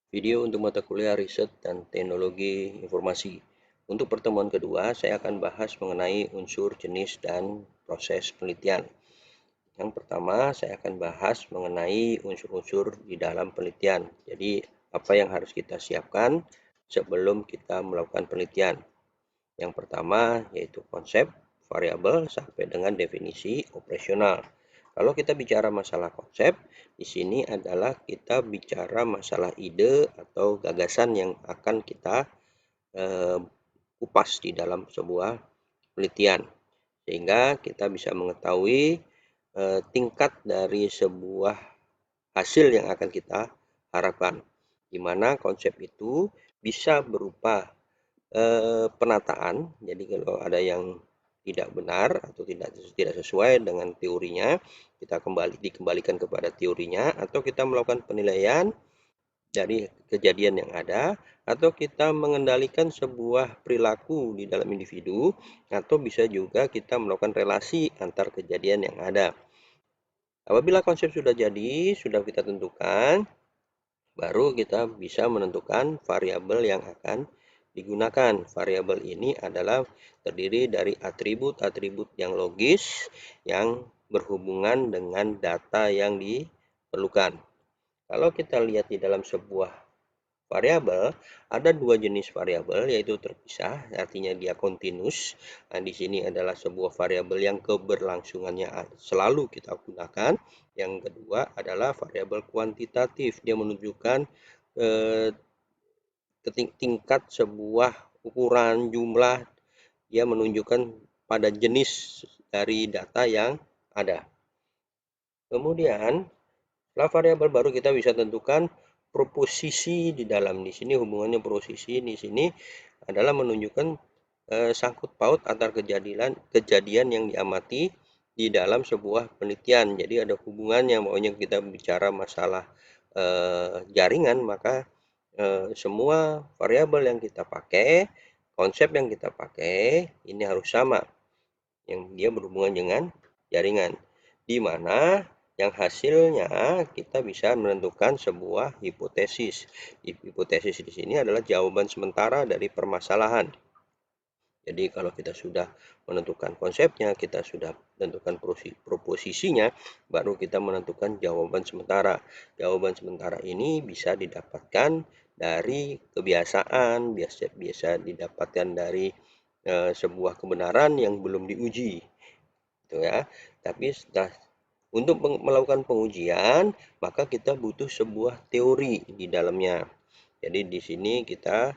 Video untuk mata kuliah Riset dan Teknologi Informasi. Untuk pertemuan kedua, saya akan bahas mengenai unsur, jenis, dan proses penelitian. Yang pertama, saya akan bahas mengenai unsur-unsur di dalam penelitian. Jadi, apa yang harus kita siapkan sebelum kita melakukan penelitian. Yang pertama, yaitu konsep, variabel, sampai dengan definisi operasional. Kalau kita bicara masalah konsep, di sini adalah kita bicara masalah ide atau gagasan yang akan kita kupas di dalam sebuah penelitian, sehingga kita bisa mengetahui tingkat dari sebuah hasil yang akan kita harapkan, di mana konsep itu bisa berupa penataan. Jadi kalau ada yang tidak benar atau tidak sesuai dengan teorinya, kita dikembalikan kepada teorinya, atau kita melakukan penilaian dari kejadian yang ada, atau kita mengendalikan sebuah perilaku di dalam individu, atau bisa juga kita melakukan relasi antar kejadian yang ada. Apabila konsep sudah jadi, sudah kita tentukan, baru kita bisa menentukan variabel yang akan digunakan. Variabel ini adalah terdiri dari atribut-atribut yang logis yang berhubungan dengan data yang diperlukan. Kalau kita lihat di dalam sebuah variabel, ada dua jenis variabel, yaitu terpisah, artinya dia kontinus. Nah, di sini adalah sebuah variabel yang keberlangsungannya selalu kita gunakan. Yang kedua adalah variabel kuantitatif, dia menunjukkan eh, tingkat sebuah ukuran jumlah, dia menunjukkan pada jenis dari data yang ada. Kemudian setelah variabel baru kita bisa tentukan proposisi di dalam. Di sini hubungannya proposisi di sini adalah menunjukkan sangkut paut antar kejadian yang diamati di dalam sebuah penelitian. Jadi ada hubungannya, maunya kita bicara masalah jaringan, maka semua variabel yang kita pakai, konsep yang kita pakai ini harus sama, yang dia berhubungan dengan jaringan, di mana yang hasilnya kita bisa menentukan sebuah hipotesis. Hipotesis di sini adalah jawaban sementara dari permasalahan. Jadi kalau kita sudah menentukan konsepnya, kita sudah menentukan proposisinya, baru kita menentukan jawaban sementara. Jawaban sementara ini bisa didapatkan dari kebiasaan, biasa didapatkan dari sebuah kebenaran yang belum diuji, gitu ya. Tapi untuk melakukan pengujian, maka kita butuh sebuah teori di dalamnya. Jadi di sini kita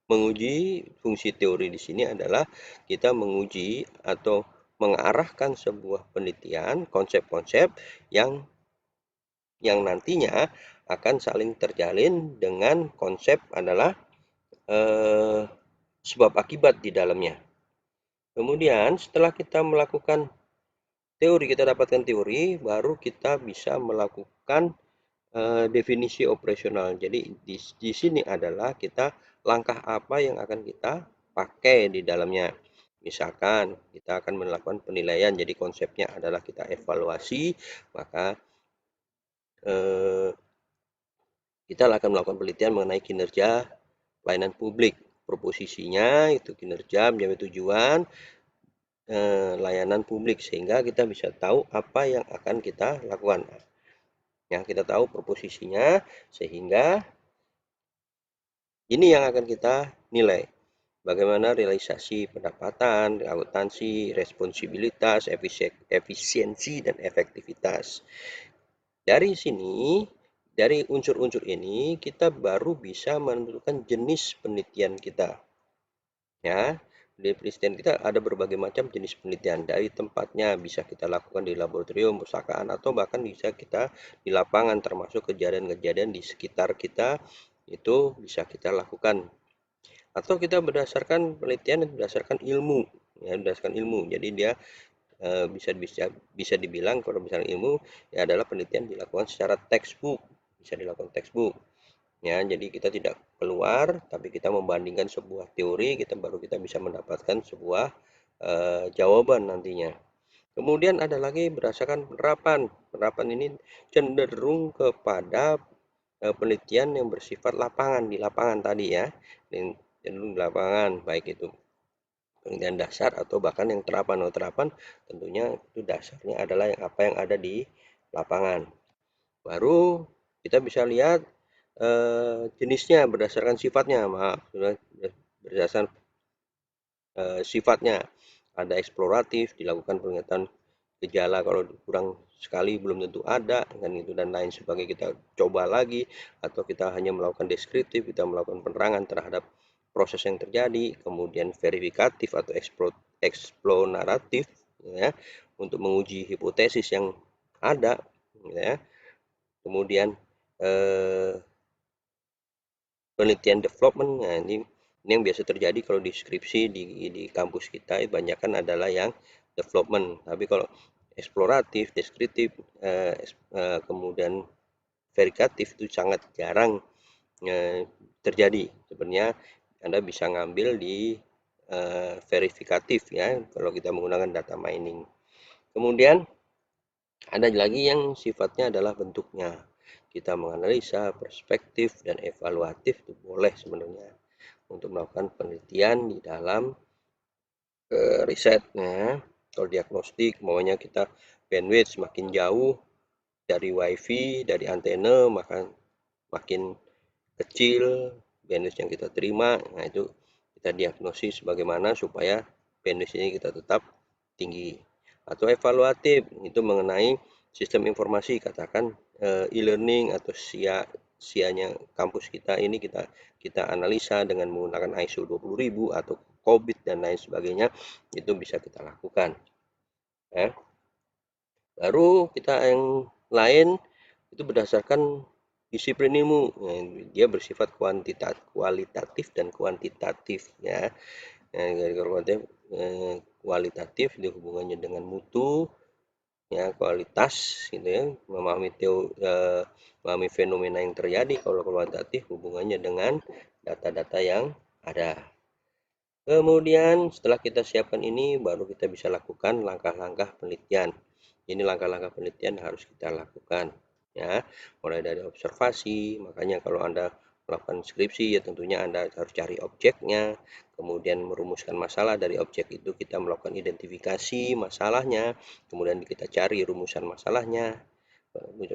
menguji fungsi teori di sini adalah kita menguji atau mengarahkan sebuah penelitian, konsep-konsep yang nantinya akan saling terjalin dengan konsep adalah sebab akibat di dalamnya. Kemudian setelah kita melakukan teori, kita dapatkan teori, baru kita bisa melakukan definisi operasional. Jadi di sini adalah kita langkah apa yang akan kita pakai di dalamnya. Misalkan kita akan melakukan penilaian, jadi konsepnya adalah kita evaluasi, maka kita akan melakukan penelitian mengenai kinerja pelayanan publik. Proposisinya itu kinerja mencapai tujuan layanan publik, sehingga kita bisa tahu apa yang akan kita lakukan. Ya, kita tahu proposisinya, sehingga ini yang akan kita nilai. Bagaimana realisasi pendapatan, akuntansi, responsibilitas, efisiensi, dan efektivitas. Dari sini, dari unsur-unsur ini, kita baru bisa menentukan jenis penelitian kita. Ya, di penelitian kita ada berbagai macam jenis penelitian. Dari tempatnya bisa kita lakukan di laboratorium, perpustakaan, atau bahkan bisa kita di lapangan, termasuk kejadian-kejadian di sekitar kita itu bisa kita lakukan. Atau kita berdasarkan penelitian berdasarkan ilmu, ya, berdasarkan ilmu. Jadi dia bisa dibilang kalau misalnya ilmu ya adalah penelitian dilakukan secara textbook, bisa dilakukan textbook. Ya, jadi kita tidak keluar, tapi kita membandingkan sebuah teori, kita bisa mendapatkan sebuah jawaban nantinya. Kemudian ada lagi berdasarkan penerapan. Penerapan ini cenderung kepada penelitian yang bersifat lapangan, di lapangan tadi ya, cenderung di lapangan, baik itu penelitian dasar atau bahkan yang terapan. Terapan tentunya itu dasarnya adalah apa yang ada di lapangan. Baru kita bisa lihat jenisnya berdasarkan sifatnya, berdasarkan sifatnya. Ada eksploratif, dilakukan penglihatan gejala, kalau kurang sekali belum tentu ada, dan itu dan lain sebagainya, kita coba lagi. Atau kita hanya melakukan deskriptif, kita melakukan penerangan terhadap proses yang terjadi. Kemudian verifikatif atau eksploratif ya, untuk menguji hipotesis yang ada ya. Kemudian penelitian development, nah ini yang biasa terjadi kalau di skripsi di kampus kita, kebanyakan adalah yang development. Tapi kalau eksploratif, deskriptif, kemudian verifikatif itu sangat jarang terjadi. Sebenarnya Anda bisa ngambil di verifikatif ya, kalau kita menggunakan data mining. Kemudian ada lagi yang sifatnya adalah bentuknya. Kita menganalisa, perspektif, dan evaluatif itu boleh sebenarnya untuk melakukan penelitian di dalam risetnya. Kalau diagnostik, maunya kita bandwidth semakin jauh dari wifi, dari antena, maka makin kecil bandwidth yang kita terima. Nah, itu kita diagnosis bagaimana supaya bandwidth ini kita tetap tinggi. Atau evaluatif, itu mengenai sistem informasi, katakan e-learning atau SIA-nya kampus kita ini kita analisa dengan menggunakan ISO 20000 atau COVID dan lain sebagainya, itu bisa kita lakukan ya. Baru kita yang lain itu berdasarkan disiplin ilmu, dia bersifat kualitatif dan kuantitatif ya. Kualitatif dia hubungannya dengan mutu ya, kualitas gitu ya, memahami fenomena yang terjadi. Kalau kualitatif hubungannya dengan data-data yang ada. Kemudian setelah kita siapkan ini, baru kita bisa lakukan langkah-langkah penelitian. Ini langkah-langkah penelitian harus kita lakukan ya, mulai dari observasi. Makanya kalau Anda melakukan skripsi ya tentunya Anda harus cari objeknya, kemudian merumuskan masalah. Dari objek itu kita melakukan identifikasi masalahnya, kemudian kita cari rumusan masalahnya.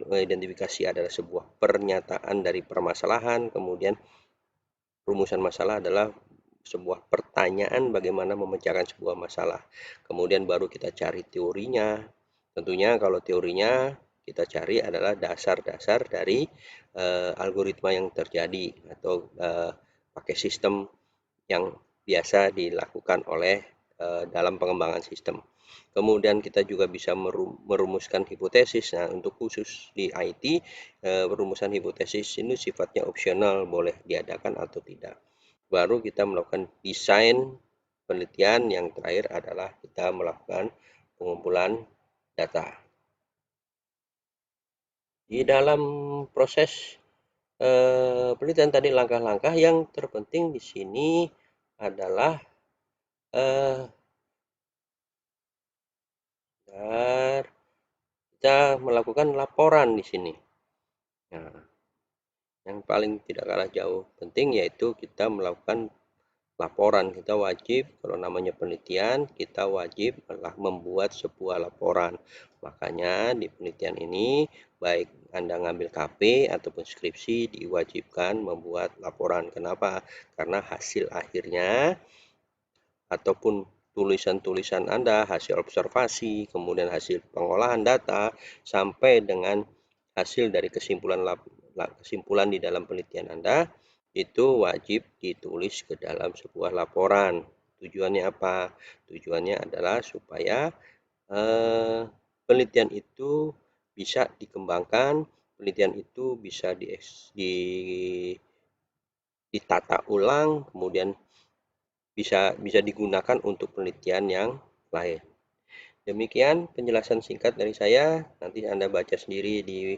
Identifikasi adalah sebuah pernyataan dari permasalahan, kemudian rumusan masalah adalah sebuah pertanyaan bagaimana memecahkan sebuah masalah. Kemudian baru kita cari teorinya. Tentunya kalau teorinya kita cari adalah dasar-dasar dari algoritma yang terjadi atau pakai sistem yang biasa dilakukan oleh dalam pengembangan sistem. Kemudian kita juga bisa merumuskan hipotesis. Nah, untuk khusus di IT, perumusan hipotesis ini sifatnya opsional, boleh diadakan atau tidak. Baru kita melakukan desain penelitian. Yang terakhir adalah kita melakukan pengumpulan data. Di dalam proses penelitian tadi, langkah-langkah yang terpenting di sini adalah kita melakukan laporan di sini. Nah, yang paling tidak kalah jauh penting yaitu kita melakukan laporan. Kita wajib, kalau namanya penelitian, kita wajib membuat sebuah laporan. Makanya di penelitian ini, baik Anda ngambil KP ataupun skripsi, diwajibkan membuat laporan. Kenapa? Karena hasil akhirnya ataupun tulisan-tulisan Anda, hasil observasi, kemudian hasil pengolahan data, sampai dengan hasil dari kesimpulan di dalam penelitian Anda, itu wajib ditulis ke dalam sebuah laporan. Tujuannya apa? Tujuannya adalah supaya penelitian itu bisa dikembangkan, penelitian itu bisa ditata ulang, kemudian bisa digunakan untuk penelitian yang lain. Demikian penjelasan singkat dari saya. Nanti Anda baca sendiri di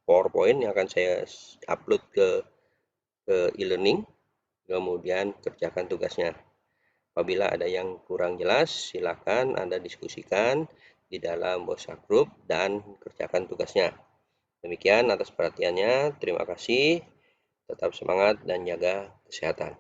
PowerPoint yang akan saya upload ke e-learning. Kemudian kerjakan tugasnya. Apabila ada yang kurang jelas, silakan Anda diskusikan di dalam WhatsApp group dan kerjakan tugasnya. Demikian atas perhatiannya. Terima kasih. Tetap semangat dan jaga kesehatan.